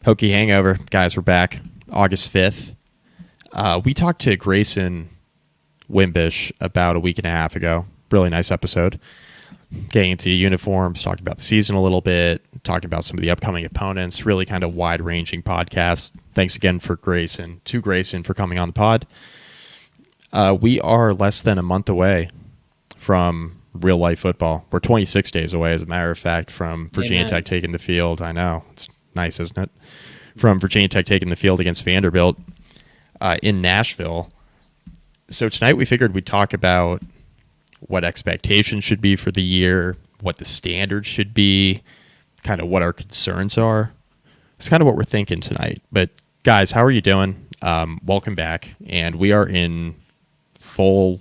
Hokie Hangover. Guys, we're back. August 5th. We talked to Grayson Wimbish about a week and a half ago. Really nice episode. Getting into uniforms, talking about the season a little bit, talking about some of the upcoming opponents. Really kind of wide-ranging podcast. Thanks again to Grayson for coming on the pod. We are less than a month away from real-life football. We're 26 days away, as a matter of fact, from Virginia Tech taking the field. I know. It's nice, isn't it? From Virginia Tech taking the field against Vanderbilt in Nashville. So tonight we figured we'd talk about what expectations should be for the year, what the standards should be, kind of what our concerns are. It's kind of what we're thinking tonight. But guys, how are you doing? Welcome back. And we are in full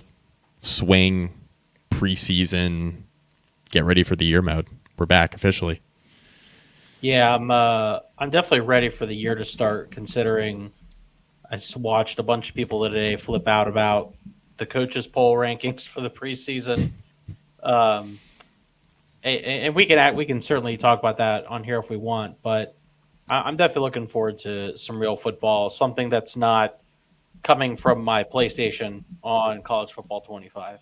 swing preseason, get ready for the year mode. We're back officially. Yeah, I'm definitely ready for the year to start, considering I just watched a bunch of people today flip out about the coaches poll rankings for the preseason. And we can certainly talk about that on here if we want, but I'm definitely looking forward to some real football, something that's not coming from my PlayStation on College Football 25.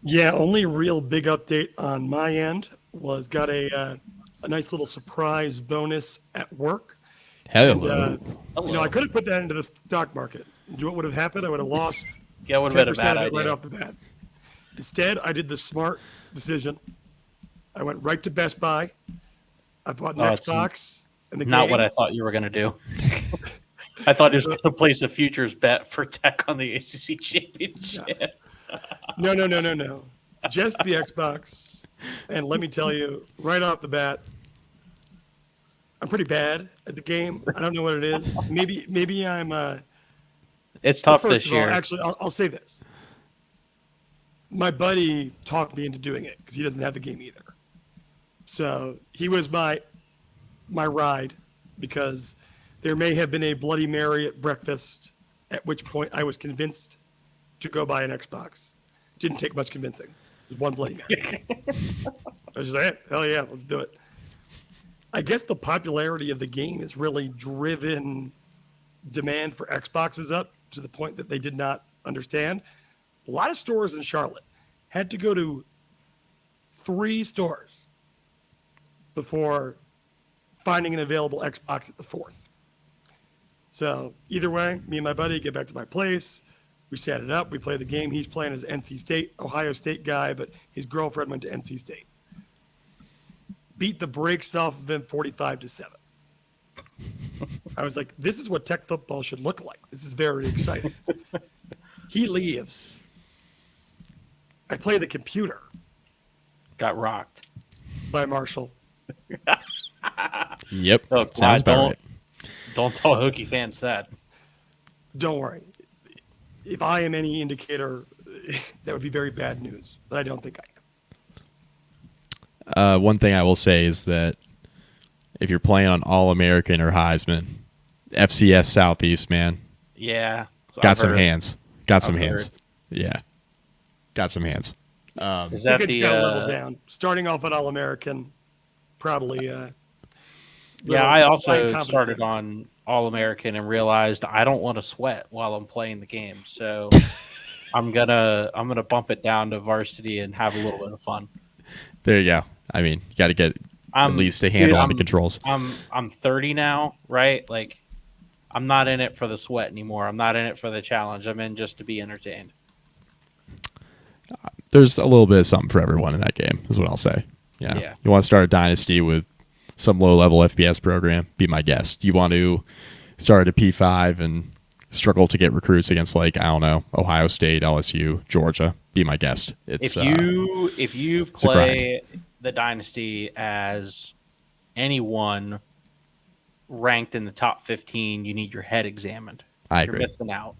Yeah, only real big update on my end was got a nice little surprise bonus at work. Hello. And, I could have put that into the stock market. Do you know what would have happened? I would have lost. Yeah, it would have been a bad idea right off the bat. Instead, I did the smart decision. I went right to Best Buy. I bought an Xbox. And the not game. What I thought you were going to do. I thought you were going to place a futures bet for Tech on the ACC championship. No. Just the Xbox. And let me tell you, right off the bat, I'm pretty bad at the game. I don't know what it is. Maybe I'm. It's tough this year. Actually, I'll say this. My buddy talked me into doing it because he doesn't have the game either. So he was my ride, because there may have been a Bloody Mary at breakfast, at which point I was convinced to go buy an Xbox. Didn't take much convincing. It was one Bloody Mary. I was just like, hell yeah, let's do it. I guess the popularity of the game has really driven demand for Xboxes up to the point that they did not understand. A lot of stores in Charlotte had to go to 3 stores before finding an available Xbox at the 4th. So either way, me and my buddy get back to my place. We set it up. We play the game. He's playing as NC State, Ohio State guy, but his girlfriend went to NC State. Beat the brakes off of him 45-7. I was like, this is what Tech football should look like. This is very exciting. He leaves. I play the computer. Got rocked by Marshall. Yep. Oh, sounds about right. Don't tell Hokie fans that. Don't worry. If I am any indicator, that would be very bad news, but I don't think I am. One thing I will say is that if you're playing on All-American or Heisman, FCS Southeast, man. Yeah. Got some hands. Yeah. Got some hands. Is that the level down? Starting off at All-American, probably. Yeah, I also started on All-American and realized I don't want to sweat while I'm playing the game, so I'm gonna bump it down to varsity and have a little bit of fun. There you go. I mean, you got to get at least a handle on the controls. I'm 30 now, right? Like, I'm not in it for the sweat anymore. I'm not in it for the challenge. I'm in just to be entertained. There's a little bit of something for everyone in that game, is what I'll say. Yeah. You want to start a dynasty with some low-level FBS program, be my guest. You want to start at P5 and struggle to get recruits against, like, I don't know, Ohio State, LSU, Georgia, be my guest. If you play the dynasty as anyone ranked in the top 15, you need your head examined. I agree. You're missing out.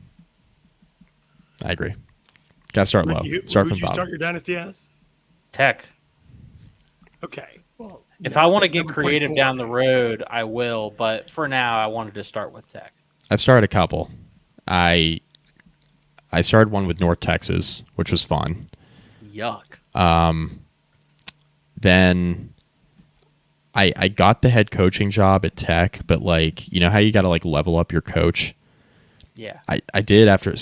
I agree. Got to start low. Start from the bottom. Start your dynasty as? Tech. Okay. Well, if I want to get creative down the road, I will. But for now, I wanted to start with Tech. I've started a couple. I started one with North Texas, which was fun. Yuck. Then I got the head coaching job at Tech, but like, you know how you got to like level up your coach? Yeah. I did after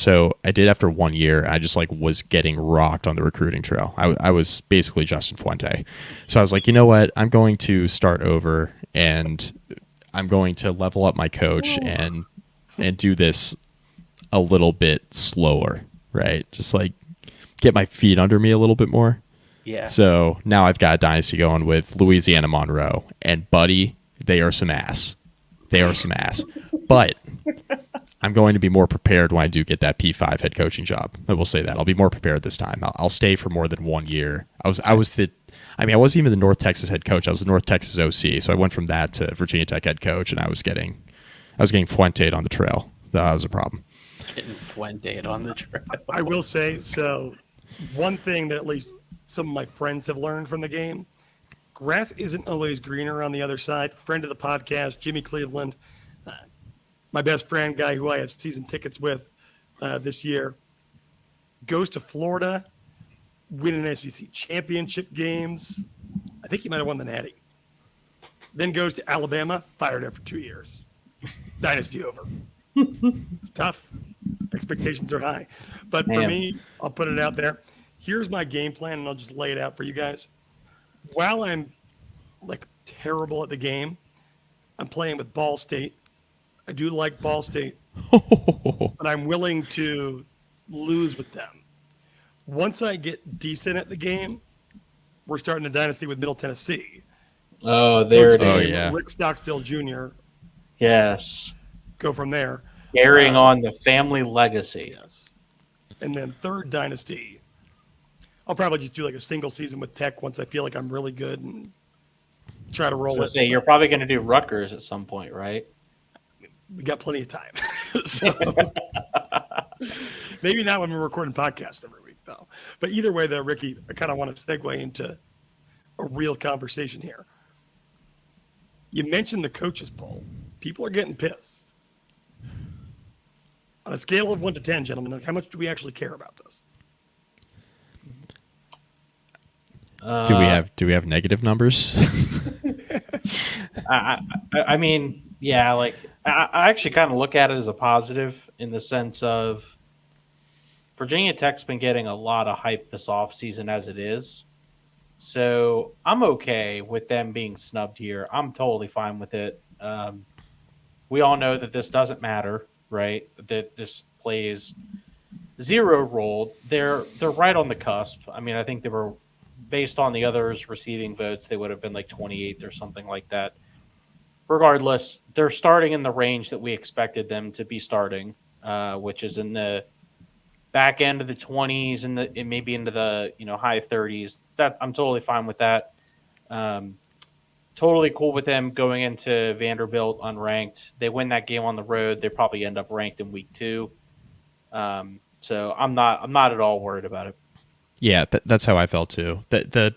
1 year. I just like was getting rocked on the recruiting trail. I was basically Justin Fuente. So I was like, you know what? I'm going to start over and I'm going to level up my coach and do this a little bit slower, right? Just like get my feet under me a little bit more. Yeah. So now I've got a dynasty going with Louisiana Monroe and buddy, they are some ass. They are some ass. But I'm going to be more prepared when I do get that P5 head coaching job. I will say that I'll be more prepared this time. I'll stay for more than 1 year. I wasn't even the North Texas head coach. I was the North Texas OC. So I went from that to Virginia Tech head coach, and I was getting Fuente'd on the trail. That was a problem. Getting Fuente'd on the trail. I will say, so one thing that at least some of my friends have learned from the game, grass isn't always greener on the other side. Friend of the podcast, Jimmy Cleveland, my best friend, guy who I had season tickets with this year, goes to Florida, winning SEC championship games. I think he might have won the Natty. Then goes to Alabama, fired after 2 years. Dynasty over. Tough. Expectations are high. But for me, I'll put it out there. Here's my game plan, and I'll just lay it out for you guys. While I'm like terrible at the game, I'm playing with Ball State. I do like Ball State, but I'm willing to lose with them. Once I get decent at the game, we're starting a dynasty with Middle Tennessee. Oh, there it is. Oh, yeah. Rick Stockstill Jr. Yes. Go from there. Carrying on the family legacy. Yes. And then third dynasty, I'll probably just do like a single season with Tech once I feel like I'm really good and try to roll it. Say, you're probably going to do Rutgers at some point, right? We got plenty of time. So maybe not when we're recording podcasts every week, though. But either way, though, Ricky, I kind of want to segue into a real conversation here. You mentioned the coaches poll. People are getting pissed. On a scale of 1 to 10, gentlemen, how much do we actually care about this? Do we have negative numbers? I mean, yeah, like I actually kind of look at it as a positive in the sense of Virginia Tech's been getting a lot of hype this offseason as it is. So I'm okay with them being snubbed here. I'm totally fine with it. We all know that this doesn't matter, right? That this plays zero role. They're right on the cusp. I mean, I think they were, based on the others receiving votes, they would have been like 28th or something like that. Regardless, they're starting in the range that we expected them to be starting, which is in the back end of the 20s and maybe into the high 30s. That I'm totally fine with that. Totally cool with them going into Vanderbilt unranked. They win that game on the road. They probably end up ranked in week 2. So I'm not at all worried about it. Yeah, that's how I felt too. The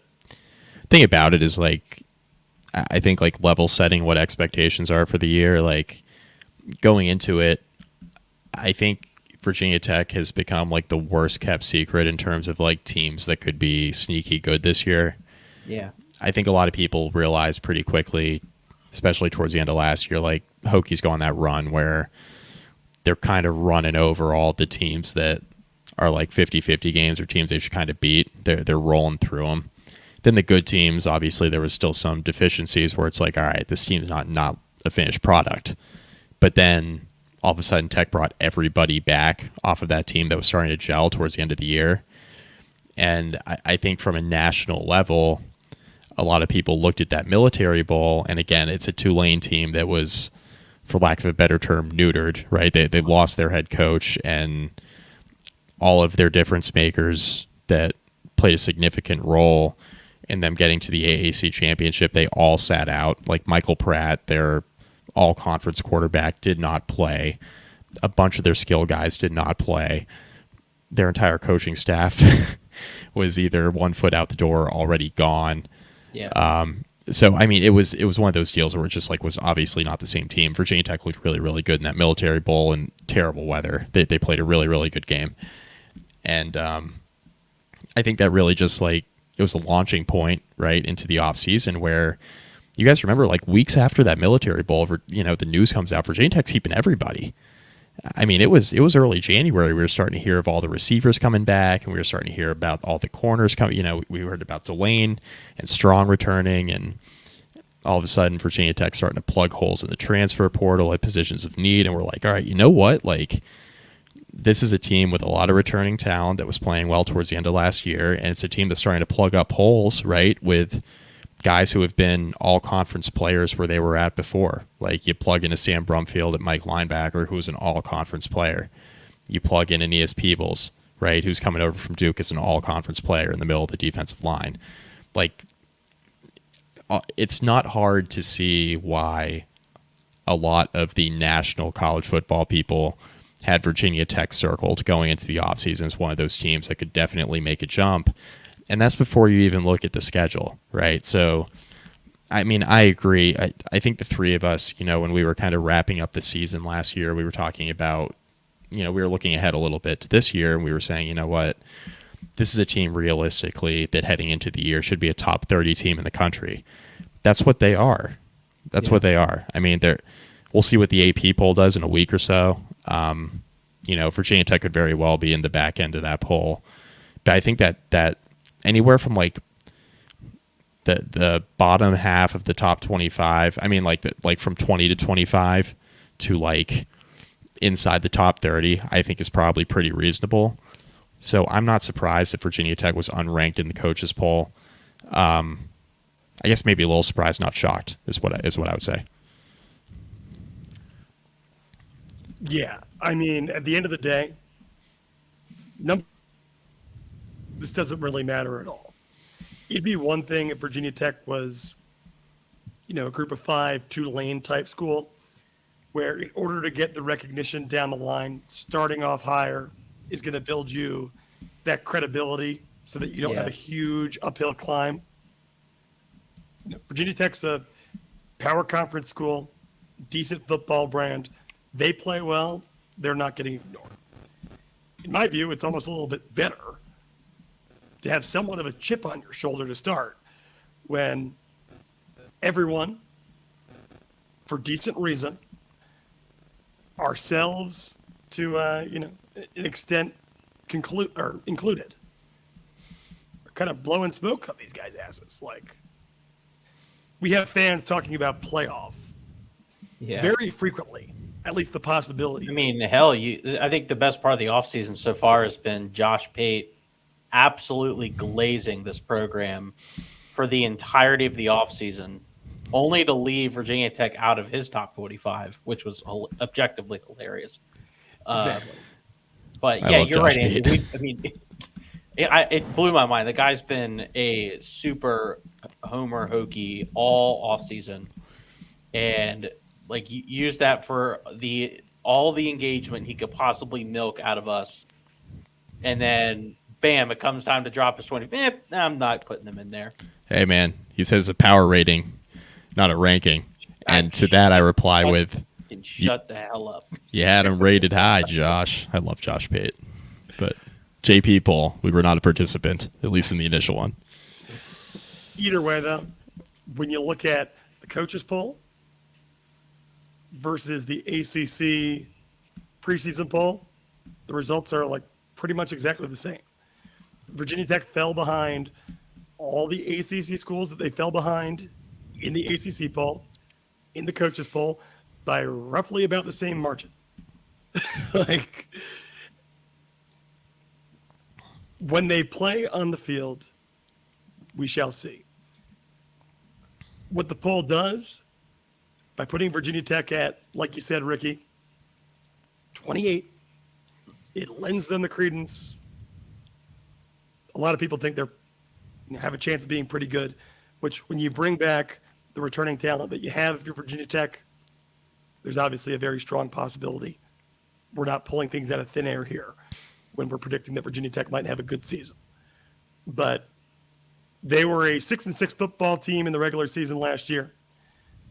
thing about it is, like, I think like level setting what expectations are for the year. Like going into it, I think Virginia Tech has become like the worst kept secret in terms of like teams that could be sneaky good this year. Yeah. I think a lot of people realized pretty quickly, especially towards the end of last year, like Hokies go on that run where they're kind of running over all the teams that are like 50-50 games or teams they should kind of beat. They're rolling through them. Then the good teams, obviously, there was still some deficiencies where it's like, all right, this team's not a finished product. But then all of a sudden Tech brought everybody back off of that team that was starting to gel towards the end of the year. And I think from a national level, a lot of people looked at that Military Bowl, and again, it's a Tulane team that was, for lack of a better term, neutered, right? They lost their head coach, and all of their difference makers that played a significant role in them getting to the AAC championship, they all sat out. Like Michael Pratt, their all-conference quarterback, did not play. A bunch of their skill guys did not play. Their entire coaching staff was either 1 foot out the door or already gone. Yeah. So I mean, it was one of those deals where it just like was obviously not the same team. Virginia Tech looked really, really good in that Military Bowl in terrible weather. They played a really, really good game, and I think that really just like it was a launching point right into the off season where you guys remember, like, weeks after that Military Bowl, the news comes out, Virginia Tech's keeping everybody. I mean, it was early January. We were starting to hear of all the receivers coming back, and we were starting to hear about all the corners coming. We heard about Delane and Strong returning, and all of a sudden, Virginia Tech starting to plug holes in the transfer portal at positions of need, and we're like, all right, you know what? Like, this is a team with a lot of returning talent that was playing well towards the end of last year, and it's a team that's starting to plug up holes, right, with guys who have been all-conference players where they were at before. Like, you plug in a Sam Brumfield at Mike linebacker, who's an all-conference player. You plug in Aeneas Peebles, right, who's coming over from Duke as an all-conference player in the middle of the defensive line. Like, it's not hard to see why a lot of the national college football people had Virginia Tech circled going into the offseason as one of those teams that could definitely make a jump. And that's before you even look at the schedule, right? So, I mean, I agree. I think the three of us, when we were kind of wrapping up the season last year, we were talking about, we were looking ahead a little bit to this year, and we were saying, you know what, this is a team realistically that heading into the year should be a top 30 team in the country. That's what they are. That's what they are. I mean, we'll see what the AP poll does in a week or so. Virginia Tech could very well be in the back end of that poll. But I think that anywhere from like the bottom half of the top 25, I mean like from 20 to 25 to like inside the top 30, I think is probably pretty reasonable. So I'm not surprised that Virginia Tech was unranked in the coaches poll. I guess maybe a little surprised, not shocked, is what I would say. Yeah, I mean, at the end of the day, this doesn't really matter at all. It'd be one thing if Virginia Tech was, a group of 5, Tulane type school, where in order to get the recognition down the line, starting off higher is going to build you that credibility so that you don't have a huge uphill climb. Virginia Tech's a power conference school, decent football brand. They play well. They're not getting ignored. In my view, it's almost a little bit better to have somewhat of a chip on your shoulder to start when everyone, for decent reason, ourselves to an extent included, are kind of blowing smoke up these guys' asses. Like, we have fans talking about playoff very frequently. At least the possibility. I mean, hell, I think the best part of the offseason so far has been Josh Pate absolutely glazing this program for the entirety of the offseason, only to leave Virginia Tech out of his top 45, which was objectively hilarious. Exactly. But yeah, you're right, Andy. It blew my mind. The guy's been a super homer hokey all offseason, and like, use that for all the engagement he could possibly milk out of us, and then bam, it comes time to drop his 20. I'm not putting him in there. Hey man, he says a power rating, not a ranking, and to that I reply with, "Shut the hell up." You had him rated high, Josh. I love Josh Pate, but JP poll, we were not a participant, at least in the initial one. Either way, though, when you look at the coaches poll versus the ACC preseason poll, the results are like pretty much exactly the same. Virginia Tech fell behind all the ACC schools that they fell behind in the ACC poll, in the coaches poll, by roughly about the same margin. Like, when they play on the field, we shall see. What the poll does, by putting Virginia Tech at, like you said, Ricky, 28, it lends them the credence. A lot of people think they're have a chance of being pretty good, which when you bring back the returning talent that you have if you're Virginia Tech, there's obviously a very strong possibility. We're not pulling things out of thin air here when we're predicting that Virginia Tech might have a good season. But they were a 6-6 football team in the regular season last year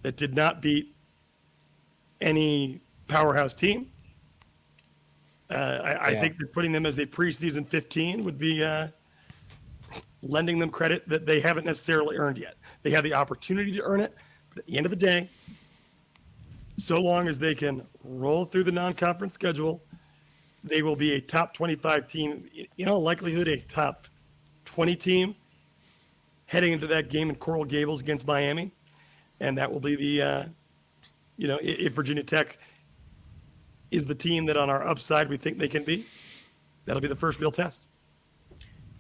that did not beat any powerhouse team. I think that putting them as a preseason 15 would be lending them credit that they haven't necessarily earned yet. They have the opportunity to earn it, But at the end of the day, so long as they can roll through the non-conference schedule, they will be a top 25 team, in all likelihood, a top 20 team heading into that game in Coral Gables against Miami. And that will be the, if Virginia Tech is the team that on our upside we think they can be, that'll be the first real test.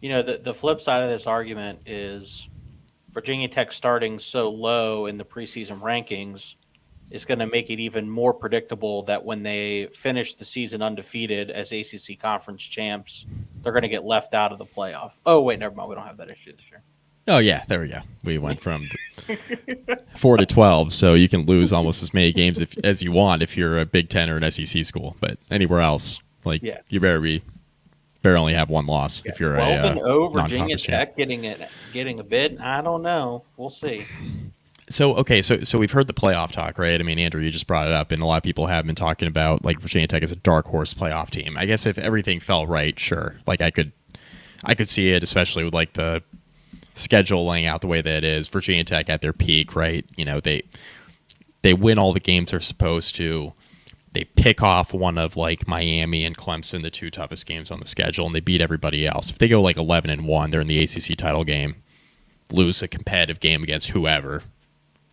The flip side of this argument is Virginia Tech starting so low in the preseason rankings is going to make it even more predictable that when they finish the season undefeated as ACC conference champs, they're going to get left out of the playoff. Oh, wait, never mind. We don't have that issue this year. Oh, yeah, there we go. We went from 4 to 12, so you can lose almost as many games as you want if you're a Big Ten or an SEC school. But anywhere else, you better only have one loss if you're 12-0 Virginia Tech getting a bid. I don't know. We'll see. So we've heard the playoff talk, right? I mean, Andrew, you just brought it up, and a lot of people have been talking about Virginia Tech as a dark horse playoff team. I guess if everything fell right, sure. I could see it, especially with the schedule laying out the way that it is. Virginia Tech at their peak, right? They win all the games they're supposed to. They pick off one of Miami and Clemson, the two toughest games on the schedule, and they beat everybody else. If they go 11-1, they're in the ACC title game, lose a competitive game against whoever.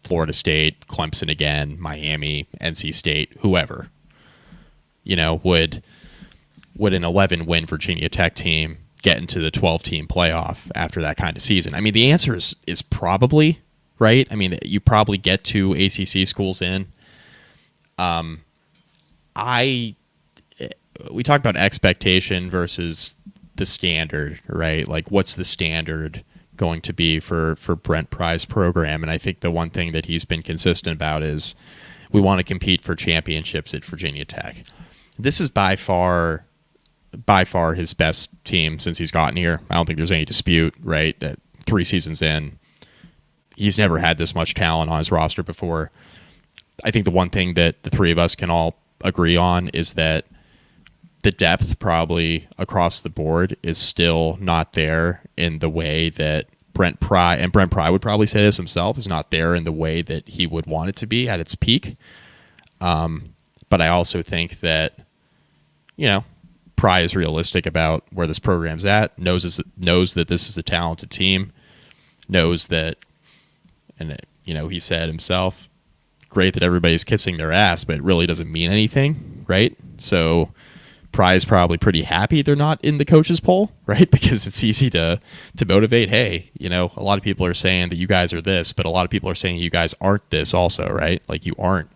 Florida State, Clemson again, Miami, NC State, whoever, would an 11-win Virginia Tech team get into the 12-team playoff after that kind of season? I mean, the answer is probably, right? I mean, you probably get two ACC schools in. We talked about expectation versus the standard, right? What's the standard going to be for Brent Pry's program? And I think the one thing that he's been consistent about is we want to compete for championships at Virginia Tech. This is by far his best team since he's gotten here. I don't think there's any dispute, right? That 3 seasons in, he's never had this much talent on his roster before. I think the one thing that the three of us can all agree on is that the depth probably across the board is still not there in the way that Brent Pry would probably say this himself, is not there in the way that he would want it to be at its peak. But I also think that, Pry is realistic about where this program's at, knows that this is a talented team, knows that, and he said himself, great that everybody's kissing their ass, but it really doesn't mean anything, right? So Pry is probably pretty happy they're not in the coaches poll, right? Because it's easy to motivate. Hey, a lot of people are saying that you guys are this, but a lot of people are saying you guys aren't this also, right? You aren't,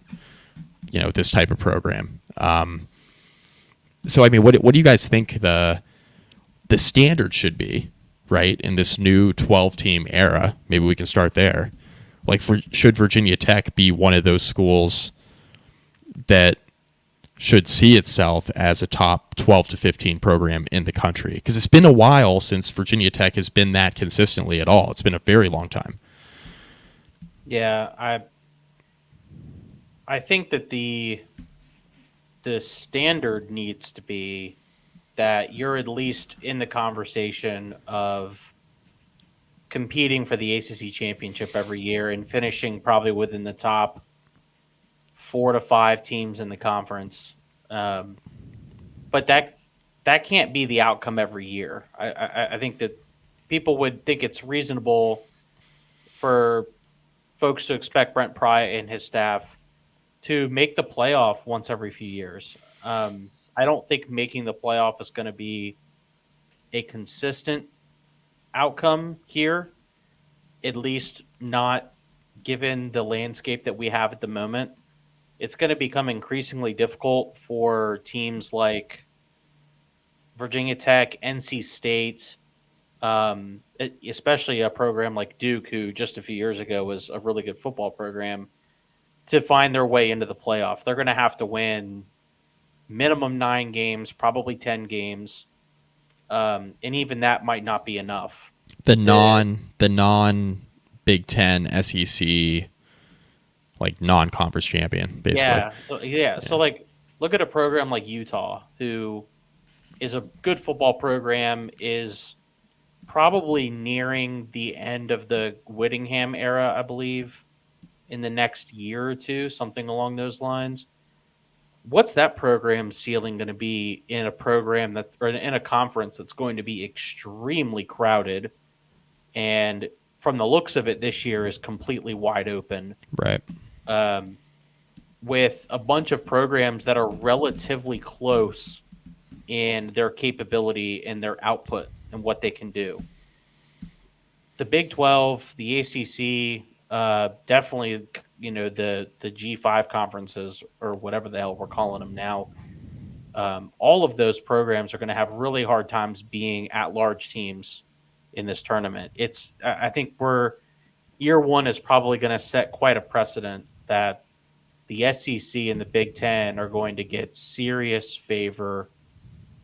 this type of program. So I mean, what do you guys think the standard should be, right, in this new 12-team era? Maybe we can start there. Should Virginia Tech be one of those schools that should see itself as a top 12 to 15 program in the country? Because it's been a while since Virginia Tech has been that consistently at all. It's been a very long time. Yeah, I think that the standard needs to be that you're at least in the conversation of competing for the ACC championship every year and finishing probably within the top 4 to 5 teams in the conference. But that can't be the outcome every year. I think that people would think it's reasonable for folks to expect Brent Pry and his staff to make the playoff once every few years. I don't think making the playoff is going to be a consistent outcome here, at least not given the landscape that we have at the moment. It's going to become increasingly difficult for teams like Virginia Tech, NC State, especially a program like Duke, who just a few years ago was a really good football program, to find their way into the playoff. They're going to have to win minimum 9 games, probably 10 games. And even that might not be enough. The non Big Ten SEC, non-conference champion, basically. Yeah. So look at a program like Utah, who is a good football program, is probably nearing the end of the Whittingham era, I believe. in the next year or two, something along those lines. What's that program ceiling going to be in a program that, or in a conference that's going to be extremely crowded, and from the looks of it, this year is completely wide open, Right. with a bunch of programs that are relatively close in their capability and their output and what they can do. The Big 12, the ACC, definitely, the G5 conferences, or whatever the hell we're calling them now. All of those programs are going to have really hard times being at-large teams in this tournament. I think year one is probably going to set quite a precedent that the SEC and the Big Ten are going to get serious favor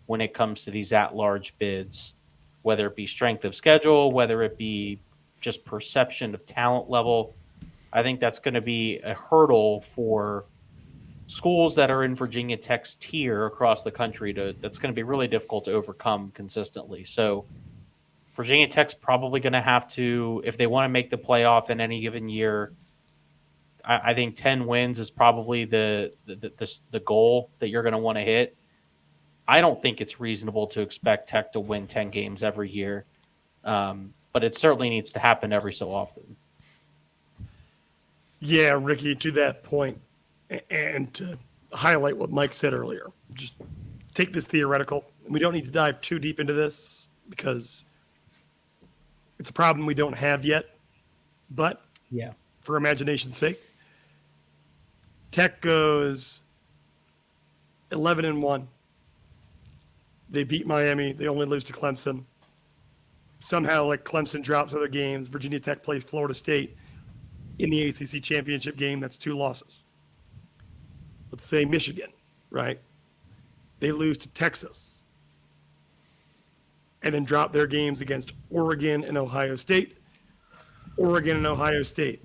when it comes to these at-large bids, whether it be strength of schedule, whether it be just perception of talent level. I think that's going to be a hurdle for schools that are in Virginia Tech's tier across the country. That's going to be really difficult to overcome consistently. So Virginia Tech's probably going to have to, if they want to make the playoff in any given year, I think 10 wins is probably the goal that you're going to want to hit. I don't think it's reasonable to expect Tech to win 10 games every year, but it certainly needs to happen every so often. Yeah, Ricky, to that point, and to highlight what Mike said earlier, just take this theoretical. We don't need to dive too deep into this because it's a problem we don't have yet, but yeah, for imagination's sake, Tech goes 11-1. They beat Miami. They only lose to Clemson. Somehow, like, Clemson drops other games. Virginia Tech plays Florida State in the ACC championship game. That's 2 losses. Let's say Michigan, right? They lose to Texas and then drop their games against Oregon and Ohio State. Oregon and Ohio State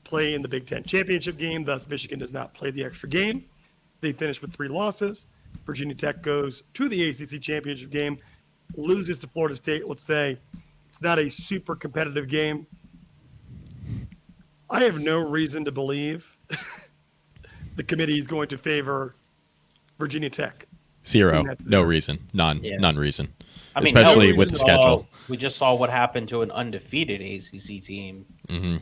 play in the Big Ten championship game. Thus, Michigan does not play the extra game. They finish with 3 losses. Virginia Tech goes to the ACC championship game, loses to Florida State. Let's say it's not a super competitive game. I have no reason to believe the committee is going to favor Virginia Tech. 0. No reason. None. Yeah. None reason. I mean, especially with the schedule. We just saw what happened to an undefeated ACC team Mm-hmm.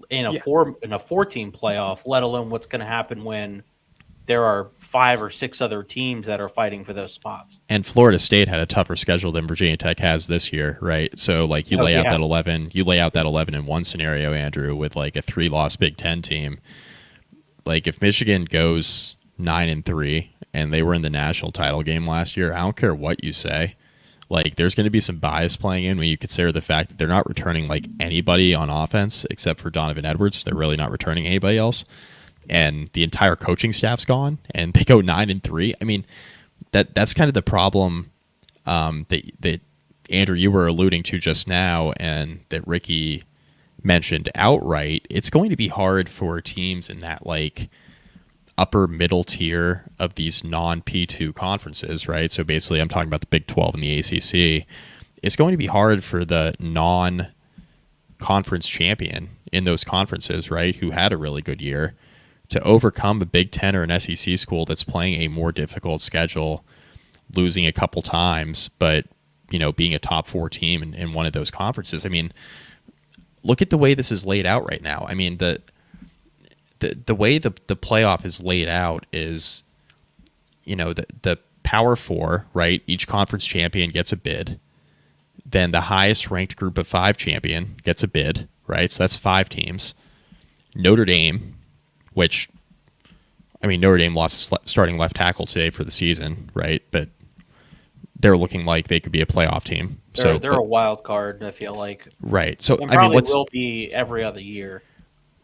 in a 4-team playoff, let alone what's going to happen when there are 5 or 6 other teams that are fighting for those spots. And Florida State had a tougher schedule than Virginia Tech has this year, right? So, like, you lay out that 11-1 scenario, Andrew, with like a 3-loss Big Ten team. Like, if Michigan goes 9-3 and they were in the national title game last year, I don't care what you say. Like, there's going to be some bias playing in when you consider the fact that they're not returning like anybody on offense except for Donovan Edwards. They're really not returning anybody else. And the entire coaching staff's gone, and they go 9-3. I mean, that's kind of the problem that Andrew, you were alluding to just now, and that Ricky mentioned outright. It's going to be hard for teams in that like upper middle tier of these non-P2 conferences, right? So basically, I'm talking about the Big 12 and the ACC. It's going to be hard for the non-conference champion in those conferences, right, who had a really good year, to overcome a Big 10 or an SEC school that's playing a more difficult schedule, losing a couple times, but being a top 4 team in one of those conferences. I mean, look at the way this is laid out right now. I mean, the way the playoff is laid out is, the Power 4, right? Each conference champion gets a bid. Then the highest ranked group of 5 champion gets a bid, right? So that's 5 teams. Notre Dame, which, I mean, Notre Dame lost starting left tackle today for the season, right? But they're looking like they could be a playoff team. They're a wild card, I feel like. Right. So, and probably will be every other year.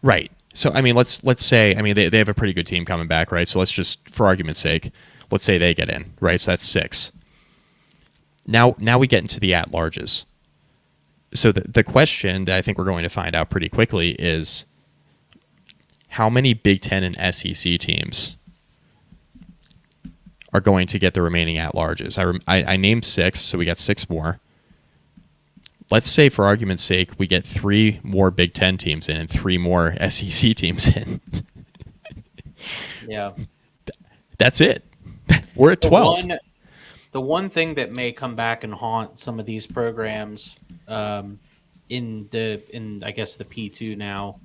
Right. So, I mean, let's say, I mean, they have a pretty good team coming back, right? So let's just, for argument's sake, let's say they get in, right? So that's 6. Now we get into the at-larges. So the question that I think we're going to find out pretty quickly is how many Big Ten and SEC teams are going to get the remaining at-larges. I named 6, so we got 6 more. let's say for argument's sake, we get 3 more Big Ten teams in and 3 more SEC teams in. Yeah. That's it. We're at 12. The one thing that may come back and haunt some of these programs in I guess the P2 now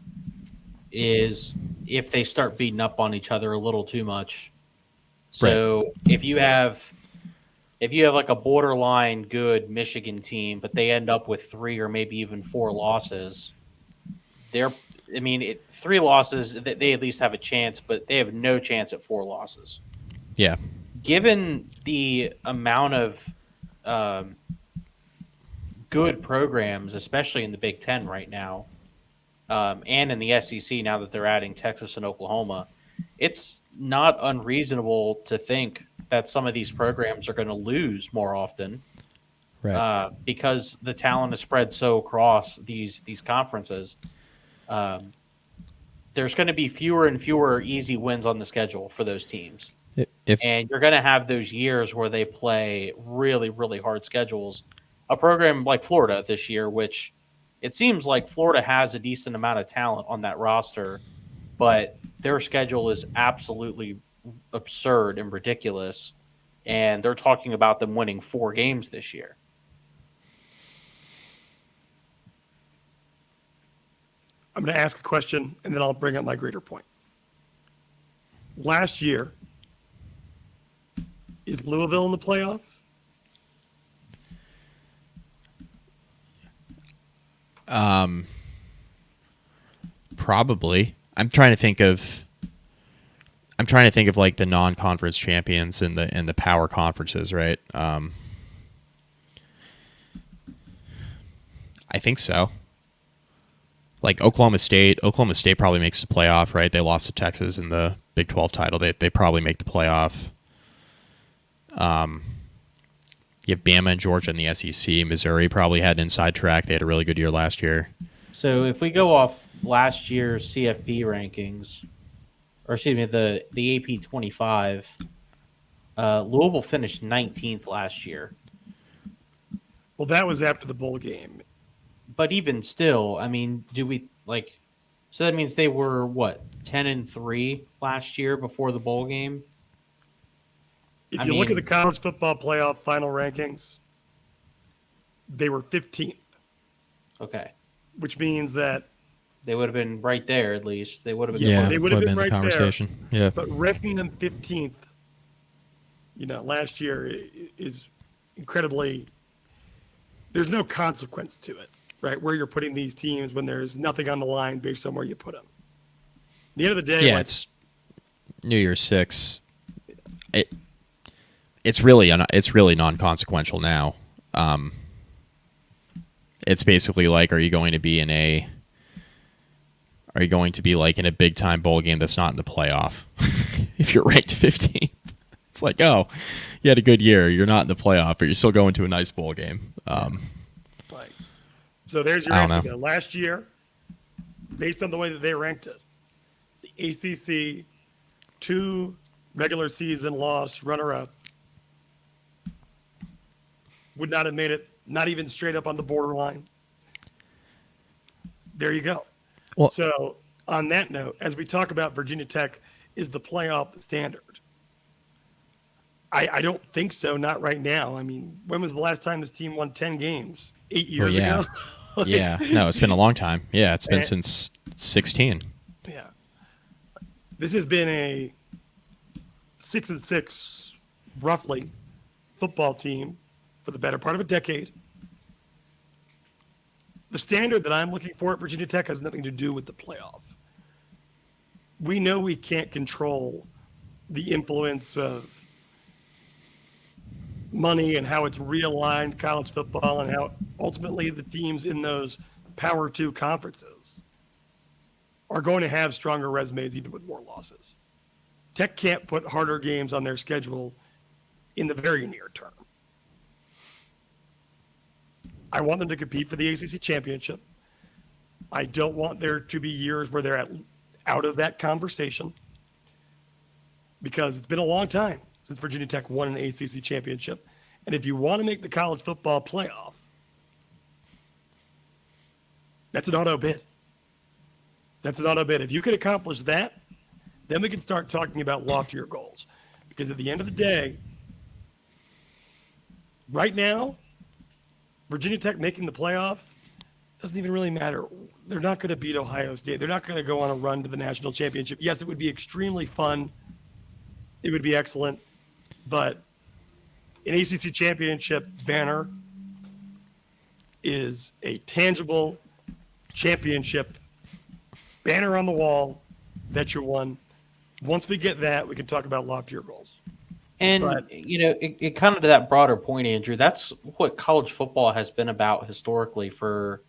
is if they start beating up on each other a little too much. So if you have like a borderline good Michigan team, but they end up with 3 or maybe even 4 losses, 3 losses, they at least have a chance, but they have no chance at 4 losses. Yeah. Given the amount of good programs, especially in the Big Ten right now, and in the SEC now that they're adding Texas and Oklahoma, it's not unreasonable to think that some of these programs are going to lose more often, Right. because the talent is spread so across these conferences. There's going to be fewer and fewer easy wins on the schedule for those teams. And you're going to have those years where they play really, really hard schedules. A program like Florida this year, which it seems like Florida has a decent amount of talent on that roster, but their schedule is absolutely absurd and ridiculous. And they're talking about them winning 4 games this year. I'm going to ask a question, and then I'll bring up my greater point. Last year, is Louisville in the playoff? Probably. I'm trying to think of like the non-conference champions in the power conferences, right? I think so. Like Oklahoma State probably makes the playoff, right? They lost to Texas in the Big 12 title. They probably make the playoff. You have Bama and Georgia in the SEC. Missouri probably had an inside track. They had a really good year last year. So if we go off last year's CFP rankings, or excuse me, the AP 25, Louisville finished 19th last year. Well, that was after the bowl game. But even still, I mean, so that means they were, 10-3 last year before the bowl game? If you look at the college football playoff final rankings, they were 15th. Okay. Which means that they would have been right there at least. They would have been. Yeah, they would have been the right conversation. there. Yeah. But ranking them 15th, last year is incredibly. There's no consequence to it, right? Where you're putting these teams when there's nothing on the line based on where you put them. At the end of the day, it's New Year's 6. It's really non-consequential now. It's basically like, are you going to be like in a big time bowl game that's not in the playoff? If you're ranked 15th, it's like, oh, you had a good year. You're not in the playoff, but you're still going to a nice bowl game. So there's your answer. Last year, based on the way that they ranked it, the ACC 2 regular season loss runner-up would not have made it, not even straight up on the borderline. There you go. Well, so on that note, as we talk about Virginia Tech, is the playoff the standard? I don't think so. Not right now. I mean, when was the last time this team won 10 games? 8 years ago? Yeah. No, it's been a long time. Yeah, it's been since 16. Yeah. This has been a 6-6, roughly, football team for the better part of a decade. The standard that I'm looking for at Virginia Tech has nothing to do with the playoff. We know we can't control the influence of money and how it's realigned college football and how ultimately the teams in those Power 2 conferences are going to have stronger resumes even with more losses. Tech can't put harder games on their schedule in the very near term. I want them to compete for the ACC championship. I don't want there to be years where they're out of that conversation, because it's been a long time since Virginia Tech won an ACC championship. And if you want to make the college football playoff, That's an auto bid. If you could accomplish that, then we can start talking about loftier goals. Because at the end of the day, right now, Virginia Tech making the playoff doesn't even really matter. They're not going to beat Ohio State. They're not going to go on a run to the national championship. Yes, it would be extremely fun. It would be excellent. But an ACC championship banner is a tangible championship banner on the wall that you won. Once we get that, we can talk about loftier goals. And, it kind of to that broader point, Andrew, that's what college football has been about historically for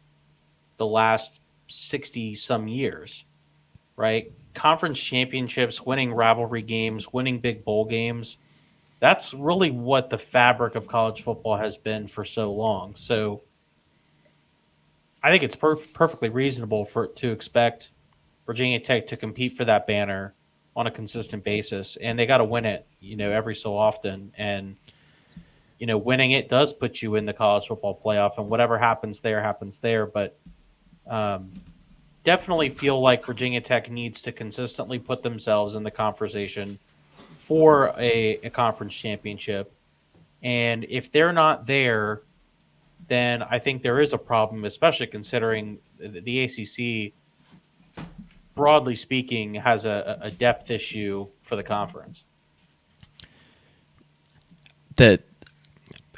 the last 60-some years, right? Conference championships, winning rivalry games, winning big bowl games. That's really what the fabric of college football has been for so long. So I think it's perfectly reasonable to expect Virginia Tech to compete for that banner on a consistent basis, and they got to win it, every so often. And, winning it does put you in the college football playoff, and whatever happens there. But definitely feel like Virginia Tech needs to consistently put themselves in the conversation for a conference championship. And if they're not there, then I think there is a problem, especially considering the ACC, broadly speaking, has a depth issue for the conference. A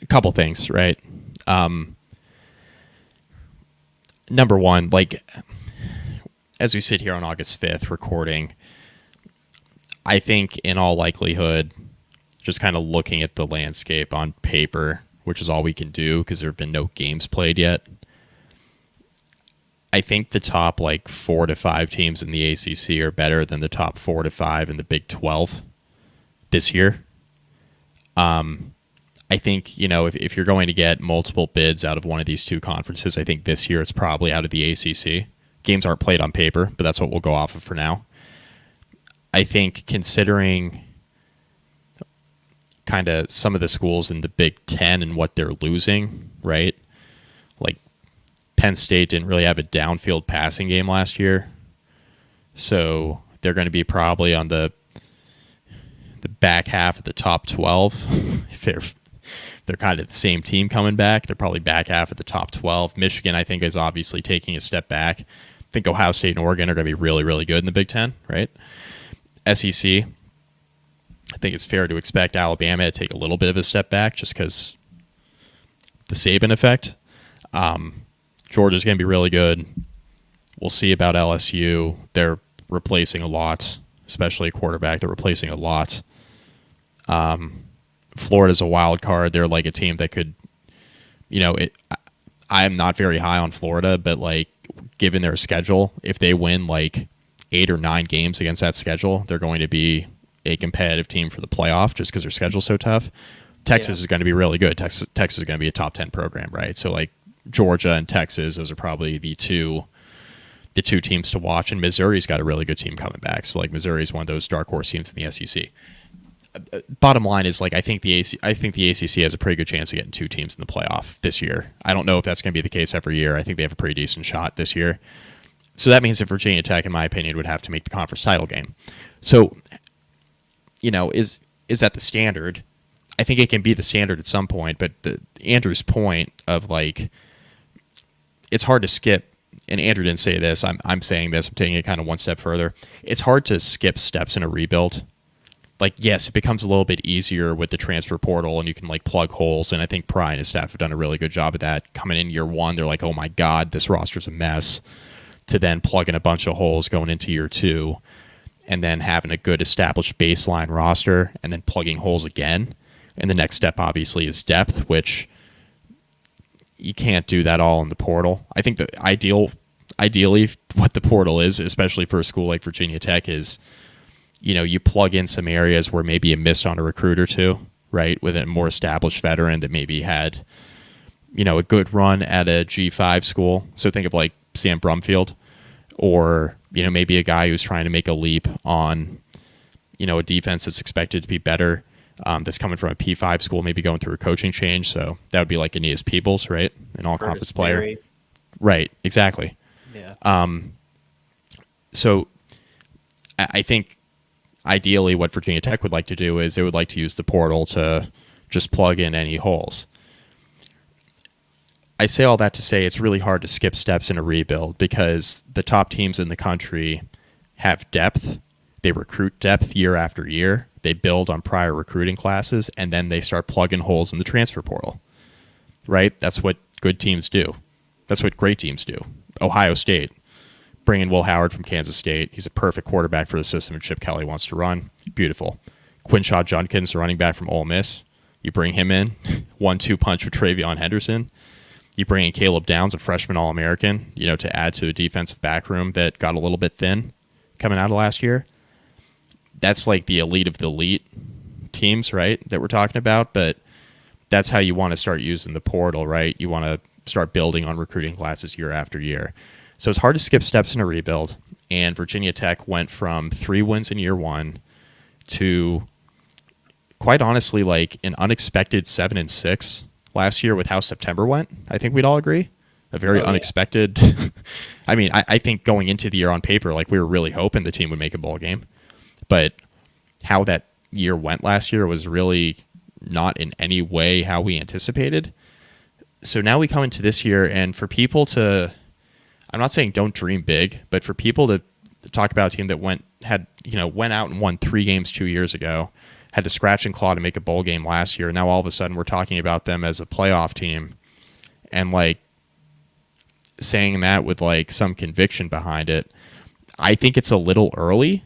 couple things, right? Number one, as we sit here on August 5th recording, I think in all likelihood, just kind of looking at the landscape on paper, which is all we can do because there have been no games played yet, I think the top 4 to 5 teams in the ACC are better than the top 4 to 5 in the Big 12 this year. I think, if you're going to get multiple bids out of one of these two conferences, I think this year it's probably out of the ACC. Games aren't played on paper, but that's what we'll go off of for now. I think considering kind of some of the schools in the Big Ten and what they're losing, right? Penn State didn't really have a downfield passing game last year, so they're going to be probably on the back half of the top 12. If they're kind of the same team coming back, they're probably back half of the top 12. Michigan, I think, is obviously taking a step back. I think Ohio State and Oregon are going to be really, really good in the Big Ten, right? SEC, I think it's fair to expect Alabama to take a little bit of a step back just because the Saban effect. Georgia's going to be really good. We'll see about LSU. They're replacing a lot, especially a quarterback. They're replacing a lot. Florida's a wild card. They're like a team that could, I am not very high on Florida, but given their schedule, if they win 8 or 9 games against that schedule, they're going to be a competitive team for the playoff just because their schedule's so tough. Texas is going to be really good. Texas is going to be a top 10 program, right? So Georgia and Texas, those are probably the two teams to watch. And Missouri's got a really good team coming back. So Missouri's one of those dark horse teams in the SEC. Bottom line is I think the ACC has a pretty good chance of getting 2 teams in the playoff this year. I don't know if that's going to be the case every year. I think they have a pretty decent shot this year. So that means that Virginia Tech, in my opinion, would have to make the conference title game. So, is that the standard? I think it can be the standard at some point, but Andrew's point of it's hard to skip, and Andrew didn't say this, I'm saying this, I'm taking it kind of one step further. It's hard to skip steps in a rebuild. Yes, it becomes a little bit easier with the transfer portal, and you can plug holes, and I think Pry and his staff have done a really good job of that. Coming in year one, they're oh my God, this roster's a mess, to then plug in a bunch of holes going into year 2, and then having a good established baseline roster, and then plugging holes again. And the next step, obviously, is depth, which you can't do that all in the portal. I think that ideally, what the portal is, especially for a school like Virginia Tech, is you plug in some areas where maybe you missed on a recruit or two, right, with a more established veteran that maybe had a good run at a G5 school. So think of Sam Brumfield, or maybe a guy who's trying to make a leap on a defense that's expected to be better. That's coming from a P5 school, maybe going through a coaching change. So that would be Aeneas Peebles, right? An all-conference player. Berry. Right, exactly. Yeah. So I think ideally what Virginia Tech would like to do is they would like to use the portal to just plug in any holes. I say all that to say it's really hard to skip steps in a rebuild because the top teams in the country have depth. They recruit depth year after year. They build on prior recruiting classes, and then they start plugging holes in the transfer portal. Right? That's what good teams do. That's what great teams do. Ohio State, bring in Will Howard from Kansas State. He's a perfect quarterback for the system Chip Kelly wants to run. Beautiful. Quinshaw Judkins, the running back from Ole Miss. You bring him in, 1-2 punch with Travion Henderson. You bring in Caleb Downs, a freshman All-American, to add to a defensive back room that got a little bit thin coming out of last year. That's like the elite of the elite teams, right, that we're talking about. But that's how you want to start using the portal, right? You want to start building on recruiting classes year after year. So it's hard to skip steps in a rebuild. And Virginia Tech went from 3 wins in year one to, quite honestly, like an unexpected 7-6 last year with how September went. I think we'd all agree. A very unexpected. I mean, I think going into the year on paper, like we were really hoping the team would make a bowl game. But how that year went last year was really not in any way how we anticipated. So now we come into this year, and for people to, I'm not saying don't dream big, but for people to talk about a team that went out and won 3 games 2 years ago, had to scratch and claw to make a bowl game last year. Now all of a sudden we're talking about them as a playoff team, and like saying that with like some conviction behind it. I think it's a little early,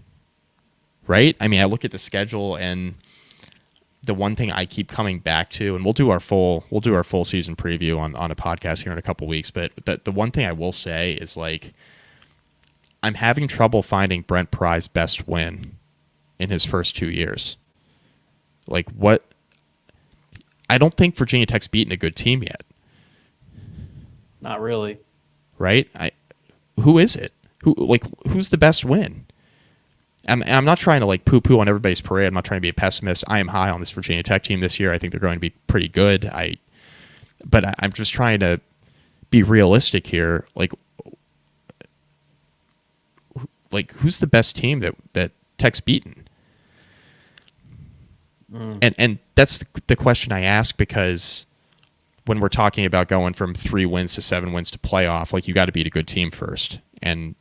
right? I mean, I look at the schedule, and the one thing I keep coming back to, and we'll do our full season preview on a podcast here in a couple weeks, but the one thing I will say is like I'm having trouble finding Brent Pry's best win in his first 2 years. Like what? I don't think Virginia Tech's beaten a good team yet. Not really. Right? Who is it? Who's the best win? I'm not trying to like poo-poo on everybody's parade. I'm not trying to be a pessimist. I am high on this Virginia Tech team this year. I think they're going to be pretty good. But I'm just trying to be realistic here. Like who's the best team that Tech's beaten? And that's the question I ask, because when we're talking about going from 3 wins to 7 wins to playoff, like you got to beat a good team first. And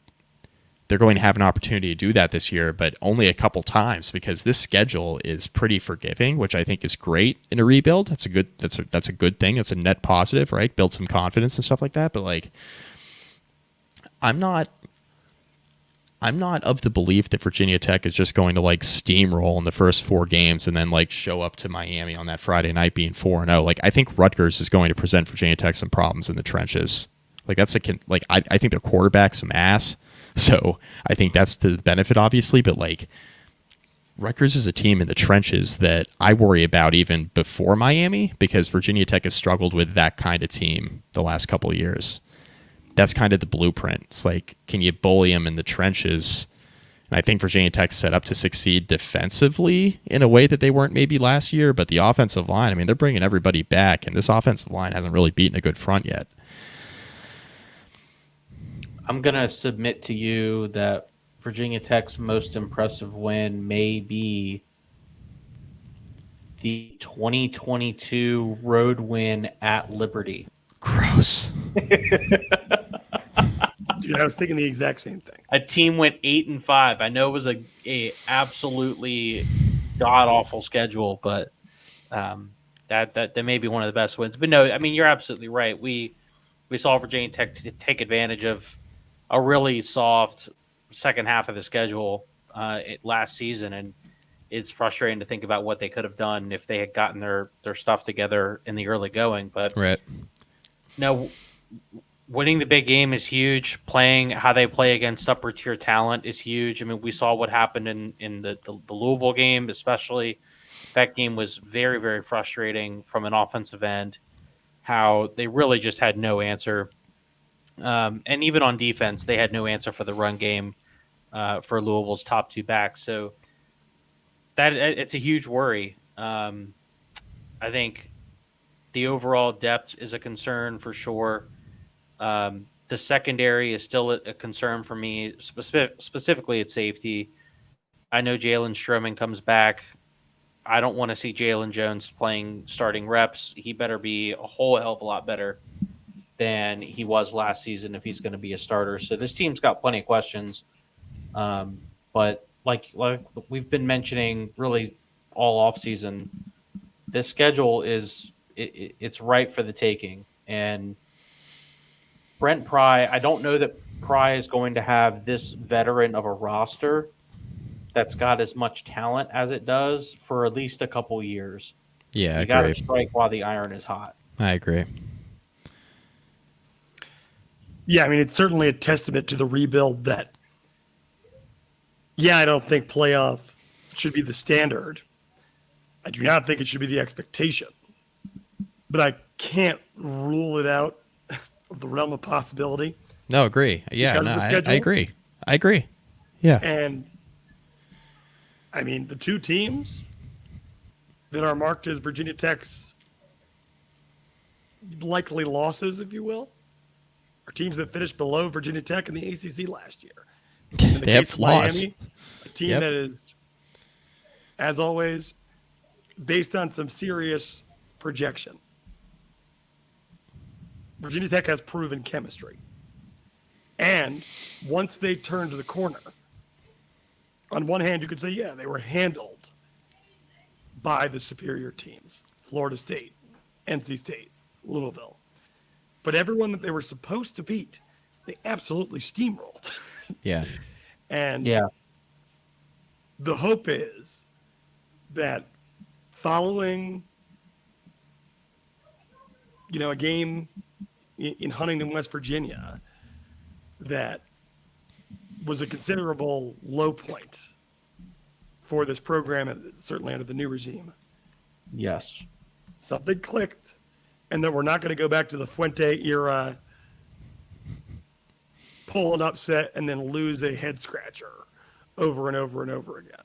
they're going to have an opportunity to do that this year, but only a couple times, because this schedule is pretty forgiving, which I think is great in a rebuild. That's a good thing. It's a net positive, right? Build some confidence and stuff like that. But like, I'm not of the belief that Virginia Tech is just going to like steamroll in the first 4 games and then like show up to Miami on that Friday night being 4-0. Like I think Rutgers is going to present Virginia Tech some problems in the trenches. Like I think their quarterback's some ass. So I think that's to the benefit, obviously, but like Rutgers is a team in the trenches that I worry about even before Miami, because Virginia Tech has struggled with that kind of team the last couple of years. That's kind of the blueprint. It's like, can you bully them in the trenches? And I think Virginia Tech's set up to succeed defensively in a way that they weren't maybe last year, but the offensive line, I mean, they're bringing everybody back, and this offensive line hasn't really beaten a good front yet. I'm going to submit to you that Virginia Tech's most impressive win may be the 2022 road win at Liberty. Gross. Dude, I was thinking the exact same thing. A team went 8-5. I know it was a absolutely god awful schedule, but that may be one of the best wins. But no, I mean, you're absolutely right. We saw Virginia Tech take advantage of a really soft second half of the schedule last season, and it's frustrating to think about what they could have done if they had gotten their stuff together in the early going. But right. No, winning the big game is huge. Playing how they play against upper tier talent is huge. I mean, we saw what happened in the Louisville game, especially. That game was very, very frustrating from an offensive end, how they really just had no answer. And even on defense, they had no answer for the run game for Louisville's top 2 backs. So that it's a huge worry. I think the overall depth is a concern for sure. The secondary is still a concern for me, specifically at safety. I know Jalen Stroman comes back. I don't want to see Jalen Jones playing starting reps. He better be a whole hell of a lot better than he was last season if he's going to be a starter. So this team's got plenty of questions. But like we've been mentioning really all offseason, this schedule is it's ripe for the taking. And Brent Pry, I don't know that Pry is going to have this veteran of a roster that's got as much talent as it does for at least a couple years. Yeah, you got to strike while the iron is hot. I agree. Yeah, I mean, it's certainly a testament to the rebuild that, I don't think playoff should be the standard. I do not think it should be the expectation. But I can't rule it out of the realm of possibility. No, agree. Yeah, no, I agree. I agree. Yeah. And, I mean, the two teams that are marked as Virginia Tech's likely losses, if you will, are teams that finished below Virginia Tech in the ACC last year. They have flaws. Miami, a team that is, as always, based on some serious projection. Virginia Tech has proven chemistry. And once they turned the corner, on one hand, you could say, they were handled by the superior teams, Florida State, NC State, Louisville. But everyone that they were supposed to beat, they absolutely steamrolled. Yeah. And the hope is that following, a game in Huntington, West Virginia, that was a considerable low point for this program, certainly under the new regime. Yes. Something clicked, and that we're not going to go back to the Fuente era, pull an upset, and then lose a head scratcher over and over and over again.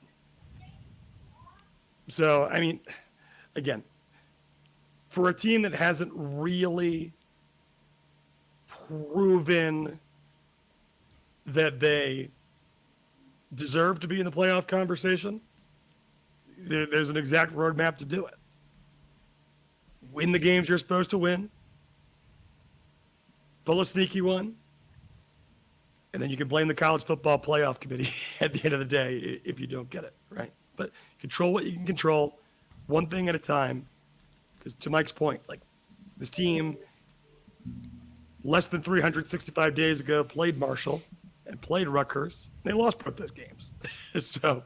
So, I mean, again, for a team that hasn't really proven that they deserve to be in the playoff conversation, there's an exact roadmap to do it. Win the games you're supposed to win. Pull a sneaky one. And then you can blame the college football playoff committee at the end of the day if you don't get it, right? But control what you can control, one thing at a time. Because to Mike's point, like, this team less than 365 days ago played Marshall and played Rutgers. They lost both those games. So,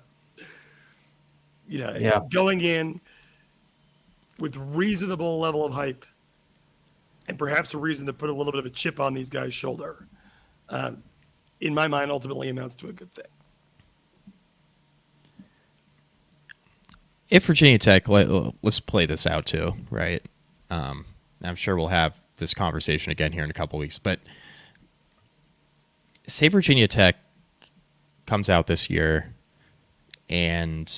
going in with reasonable level of hype and perhaps a reason to put a little bit of a chip on these guys' shoulder, in my mind, ultimately amounts to a good thing. If Virginia Tech, let's play this out too, right? I'm sure we'll have this conversation again here in a couple weeks, but say Virginia Tech comes out this year and,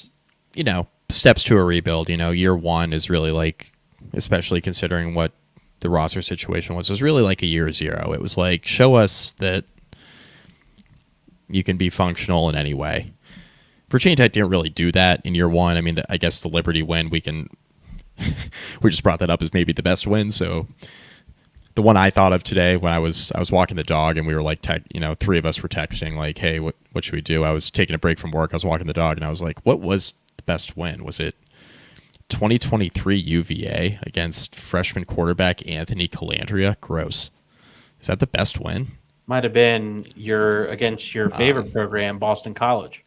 steps to a rebuild. Year one is really like, especially considering what the roster situation was really like a year zero. It was like, show us that you can be functional in any way. Virginia Tech didn't really do that in year one. I mean, I guess the Liberty win, we just brought that up as maybe the best win. So the one I thought of today when I was walking the dog and we were like, three of us were texting like, hey, what should we do? I was taking a break from work. I was walking the dog and I was like, what was the best win? Was it 2023 UVA against freshman quarterback Anthony Calandria? Gross. Is that the best win? Might have been against your favorite program, Boston College.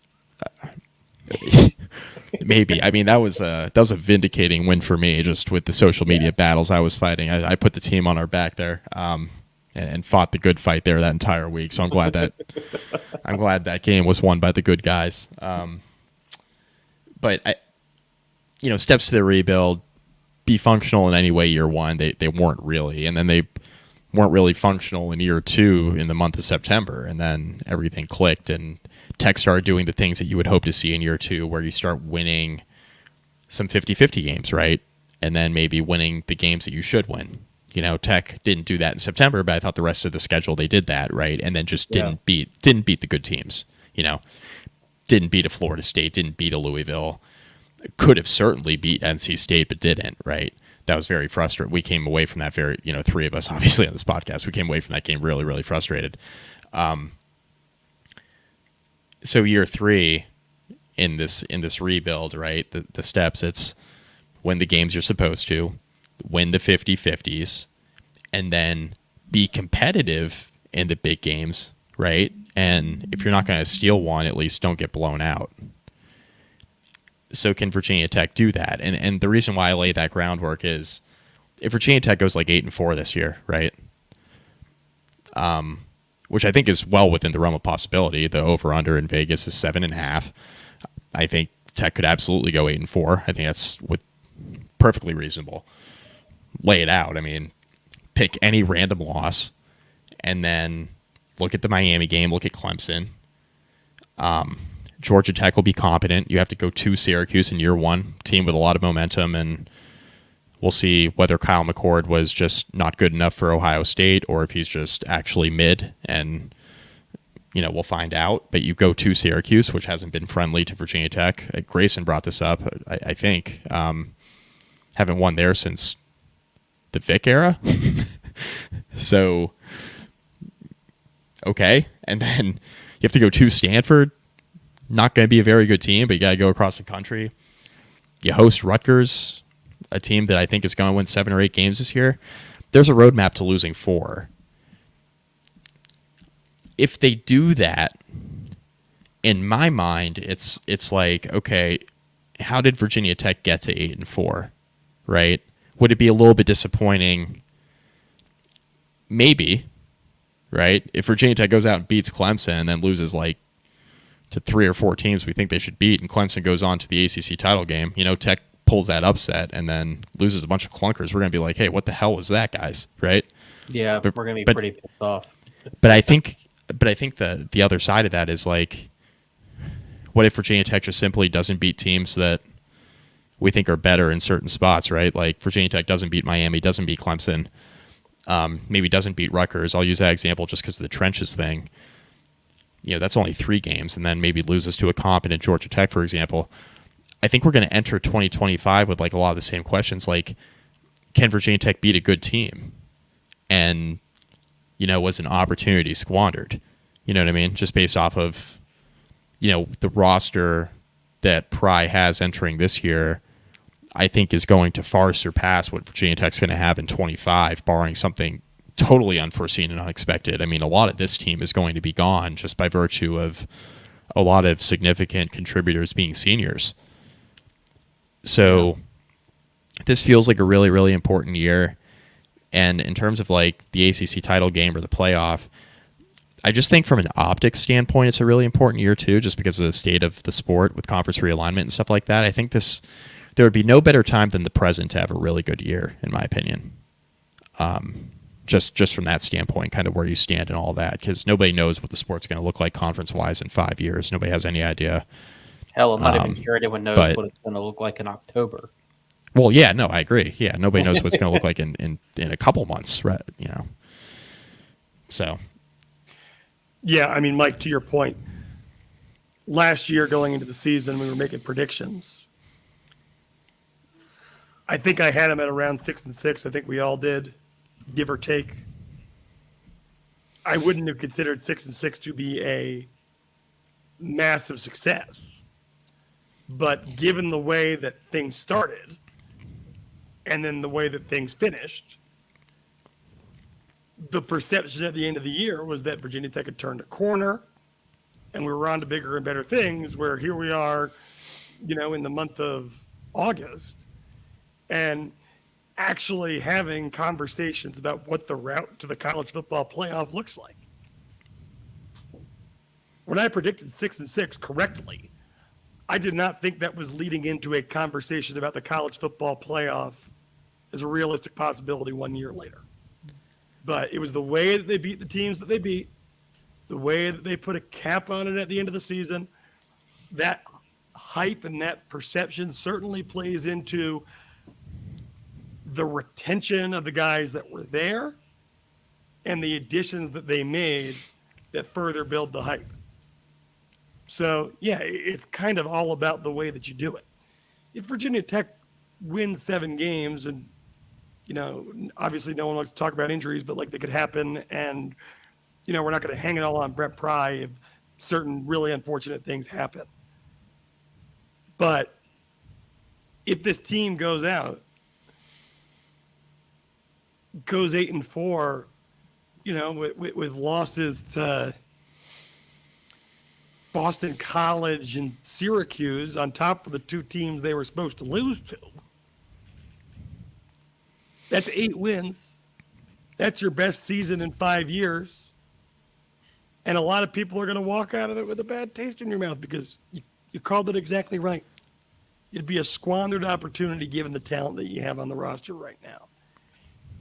Maybe. I mean, that was a vindicating win for me, just with the social media battles I was fighting. I put the team on our back there, and fought the good fight there that entire week. So I'm glad that game was won by the good guys. But steps to the rebuild, be functional in any way year one. They weren't really, and then they weren't really functional in year two in the month of September, and then everything clicked and Tech started doing the things that you would hope to see in year two, where you start winning some 50-50 games, right? And then maybe winning the games that you should win. Tech didn't do that in September, but I thought the rest of the schedule they did that, right? And then just didn't beat the good teams. Didn't beat a Florida State, didn't beat a Louisville. Could have certainly beat NC State, but didn't, right? That was very frustrating. We came away from that three of us, obviously, on this podcast, we came away from that game really, really frustrated. So year 3 in this rebuild, right? The steps, it's win the games you're supposed to, win the 50-50s, and then be competitive in the big games, right? And if you're not going to steal one, at least don't get blown out. So can Virginia Tech do that? And the reason why I lay that groundwork is if Virginia Tech goes like 8-4 this year, right? Which I think is well within the realm of possibility. The over/under in Vegas is 7.5. I think Tech could absolutely go 8-4. I think that's perfectly reasonable. Lay it out. I mean, pick any random loss, and then look at the Miami game. Look at Clemson. Georgia Tech will be competent. You have to go to Syracuse in year 1, team with a lot of momentum, and we'll see whether Kyle McCord was just not good enough for Ohio State or if he's just actually mid, and we'll find out. But you go to Syracuse, which hasn't been friendly to Virginia Tech. Grayson brought this up, I think. Haven't won there since the Vic era. So, okay. And then you have to go to Stanford. Not going to be a very good team, but you got to go across the country. You host Rutgers, a team that I think is going to win 7 or 8 games this year. There's a roadmap to losing 4. If they do that, in my mind, it's like, okay, how did Virginia Tech get to 8-4, right? Would it be a little bit disappointing? Maybe, right? If Virginia Tech goes out and beats Clemson and then loses to 3 or 4 teams we think they should beat, and Clemson goes on to the ACC title game, Tech pulls that upset and then loses a bunch of clunkers, we're going to be like, hey, what the hell was that, guys? Right? Yeah, we're going to be pretty pissed off. But I think the other side of that is like, what if Virginia Tech just simply doesn't beat teams that we think are better in certain spots, right? Like Virginia Tech doesn't beat Miami, doesn't beat Clemson, maybe doesn't beat Rutgers. I'll use that example just because of the trenches thing. That's only 3 games, and then maybe loses to a competent Georgia Tech, for example. I think we're going to enter 2025 with a lot of the same questions, like, can Virginia Tech beat a good team? And, was an opportunity squandered? You know what I mean? Just based off of, the roster that Pry has entering this year, I think is going to far surpass what Virginia Tech's going to have in 25, barring something totally unforeseen and unexpected. I mean, a lot of this team is going to be gone just by virtue of a lot of significant contributors being seniors. So this feels like a really, really important year. And in terms of the ACC title game or the playoff, I just think from an optics standpoint, it's a really important year too, just because of the state of the sport with conference realignment and stuff like that. I think there would be no better time than the present to have a really good year, in my opinion. Just from that standpoint, kind of where you stand and all that, because nobody knows what the sport's going to look like conference-wise in 5 years. Nobody has any idea. Hell, I'm not even sure anyone knows what it's going to look like in October. Well, yeah, no, I agree. Yeah, nobody knows what it's going to look like in a couple months, right? So. Yeah, I mean, Mike, to your point, last year going into the season, we were making predictions. I think I had them at around 6-6. I think we all did, give or take. I wouldn't have considered 6-6 to be a massive success. But given the way that things started and then the way that things finished, the perception at the end of the year was that Virginia Tech had turned a corner and we were on to bigger and better things, where here we are, in the month of August and actually having conversations about what the route to the college football playoff looks like. When I predicted 6-6 correctly, I did not think that was leading into a conversation about the college football playoff as a realistic possibility 1 year later. But it was the way that they beat the teams that they beat, the way that they put a cap on it at the end of the season. That hype and that perception certainly plays into the retention of the guys that were there and the additions that they made that further build the hype. So, yeah, it's kind of all about the way that you do it. If Virginia Tech wins 7 games, and, obviously no one wants to talk about injuries, but, they could happen, and, we're not going to hang it all on Brett Pry if certain really unfortunate things happen. But if this team goes 8-4, with losses to Boston College and Syracuse on top of the 2 teams they were supposed to lose to, that's 8 wins. That's your best season in 5 years. And a lot of people are going to walk out of it with a bad taste in your mouth because you called it exactly right. It'd be a squandered opportunity given the talent that you have on the roster right now.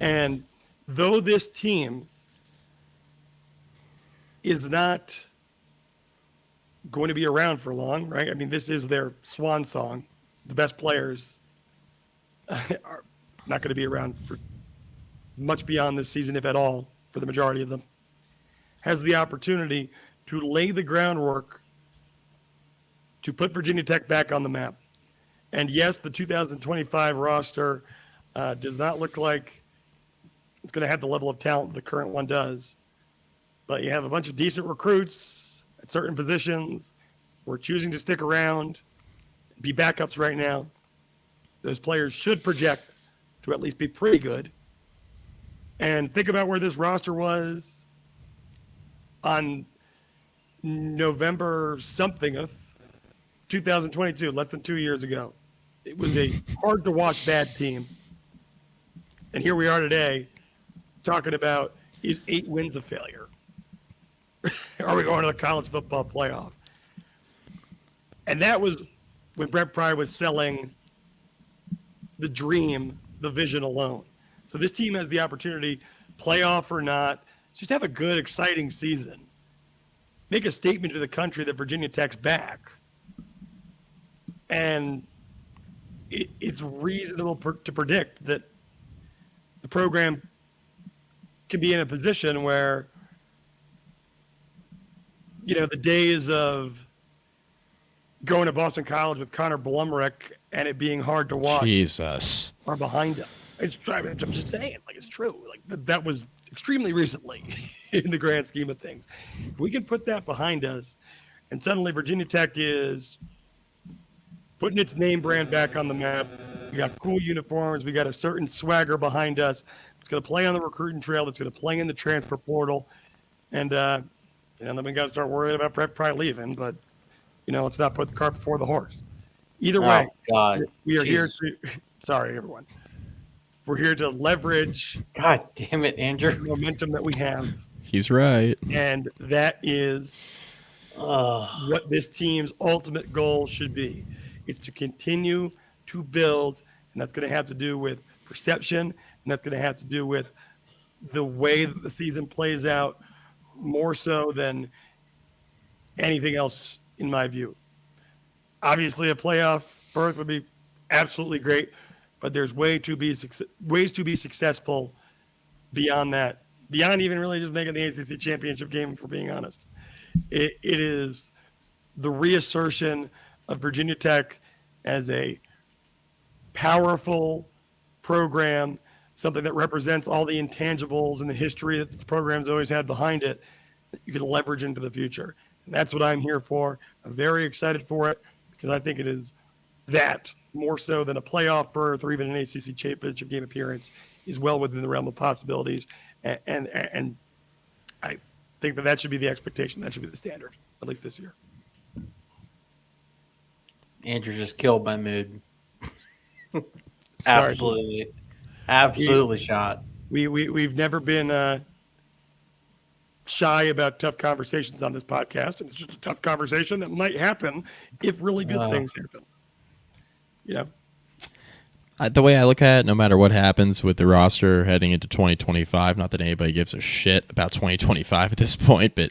And though this team is not going to be around for long, right? I mean, this is their swan song. The best players are not going to be around for much beyond this season, if at all, for the majority of them. Has the opportunity to lay the groundwork to put Virginia Tech back on the map. And yes, the 2025 roster does not look like it's going to have the level of talent the current one does. But you have a bunch of decent recruits at certain positions. We're choosing to stick around, be backups right now. Those players should project to at least be pretty good. And think about where this roster was on November something of 2022, less than 2 years ago. It was a hard-to-watch bad team. And here we are today talking about, is 8 wins a failure? Are we going to the college football playoff? And that was when Brett Pry was selling the dream, the vision alone. So this team has the opportunity, playoff or not, just have a good, exciting season. Make a statement to the country that Virginia Tech's back. And it's reasonable to predict that the program can be in a position where, the days of going to Boston College with Connor Blumrick and it being hard to watch Jesus are behind us. I'm just saying, it's true. That was extremely recently in the grand scheme of things. If we can put that behind us, and suddenly Virginia Tech is putting its name brand back on the map. We got cool uniforms. We got a certain swagger behind us. It's going to play on the recruiting trail. It's going to play in the transfer portal. And then we got to start worrying about Brett Pry leaving. But, let's not put the cart before the horse. Either way, God, we are here to – sorry, everyone. We're here to leverage – God damn it, Andrew. the momentum that we have. He's right. And that is what this team's ultimate goal should be. It's to continue to build, and that's going to have to do with perception, and that's going to have to do with the way that the season plays out more so than anything else, in my view. Obviously, a playoff berth would be absolutely great, but there's ways to be successful beyond that, beyond even really just making the ACC championship game, if we're being honest. It is the reassertion of Virginia Tech as a powerful program, something that represents all the intangibles and the history that the program's always had behind it, that you can leverage into the future. And that's what I'm here for. I'm very excited for it because I think it is that more so than a playoff berth or even an ACC championship game appearance is well within the realm of possibilities. And I think that should be the expectation. That should be the standard, at least this year. Andrew just killed my mood. Absolutely shot. We've never been shy about tough conversations on this podcast, and it's just a tough conversation that might happen if really good things happen. The way I look at it, no matter what happens with the roster heading into 2025, not that anybody gives a shit about 2025 at this point, but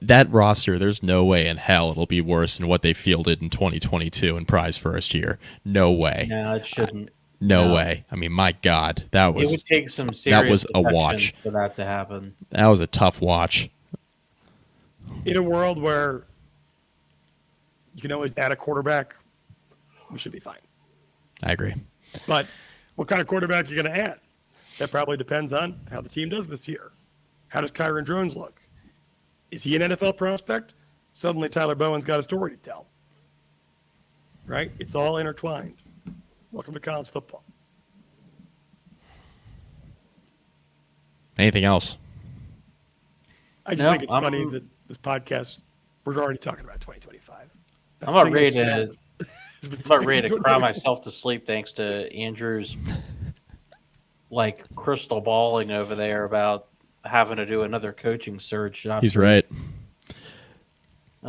that roster, there's no way in hell it'll be worse than what they fielded in 2022 in Pry's first year. No way. No, it shouldn't. No way. I mean, my God, that was it would take some serious that was a protection watch. for that to happen. That was a tough watch. In a world where you can always add a quarterback, we should be fine. I agree. But what kind of quarterback you're going to add? That probably depends on how the team does this year. How does Kyron Drones look? Is he an NFL prospect? Suddenly Tyler Bowen's got a story to tell. Right? It's all intertwined. Welcome to college football. Anything else? I just think it's funny that this podcast, we're already talking about 2025. I'm about ready to cry myself to sleep thanks to Andrew's crystal balling over there about having to do another coaching search. He's right.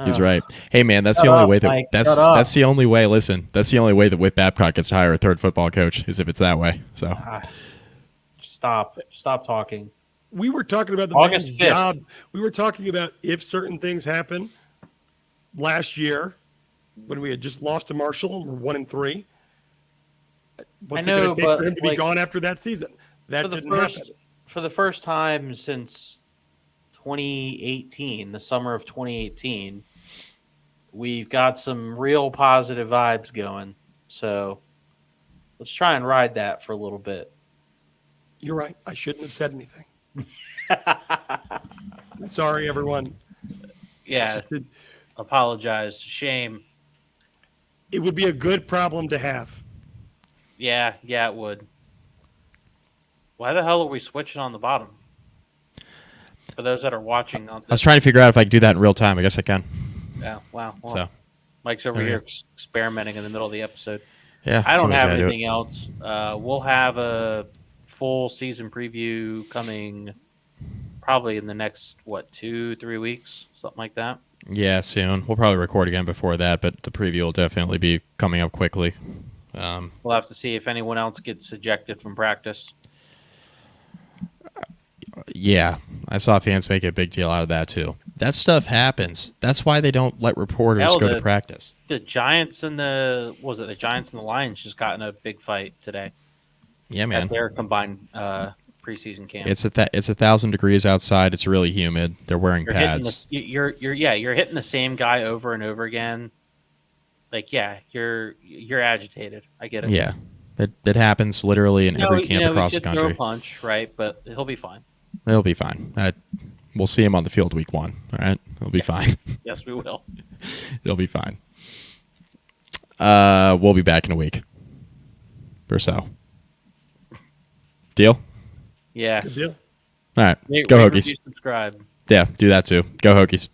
He's right. Hey man, that's the only way that Mike, that's the only way. Listen, that's the only way that Whit Babcock gets to hire a third football coach is if it's that way. So stop talking. We were talking about the August man's 5th. job. We were talking about if certain things happen last year when we had just lost to Marshall and we're 1-3. What's it going to take for him to be gone after that season? That didn't happen. For the first time since 2018, the summer of 2018, we've got some real positive vibes going. So let's try and ride that for a little bit. You're right. I shouldn't have said anything. I'm sorry, everyone. Yeah. Apologize. Shame. It would be a good problem to have. Yeah, it would. Why the hell are we switching on the bottom? For those that are watching. I was trying to figure out if I could do that in real time. I guess I can. Yeah, wow. Well, So Mike's over here experimenting in the middle of the episode. yeah, I don't have anything else. We'll have a full season preview coming probably in the next, 2-3 weeks, something like that. Yeah, soon. We'll probably record again before that, but the preview will definitely be coming up quickly. We'll have to see if anyone else gets ejected from practice. Yeah, I saw fans make a big deal out of that too. That stuff happens. That's why they don't let reporters go to practice. The Giants and the Giants and the Lions just got in a big fight today. Yeah, man. At their combined preseason camp. It's 1,000 degrees outside. It's really humid. They're wearing pads. You're hitting the same guy over and over again. You're agitated. I get it. Yeah, it happens literally in every camp across the country. Throw a punch, right? But he'll be fine. It'll be fine. We'll see him on the field week 1. All right, it'll be fine. Yes, we will. It'll be fine. We'll be back in a week or so. Deal? Yeah. Good deal. All right. Go Hokies. Review, subscribe. Yeah, do that too. Go Hokies.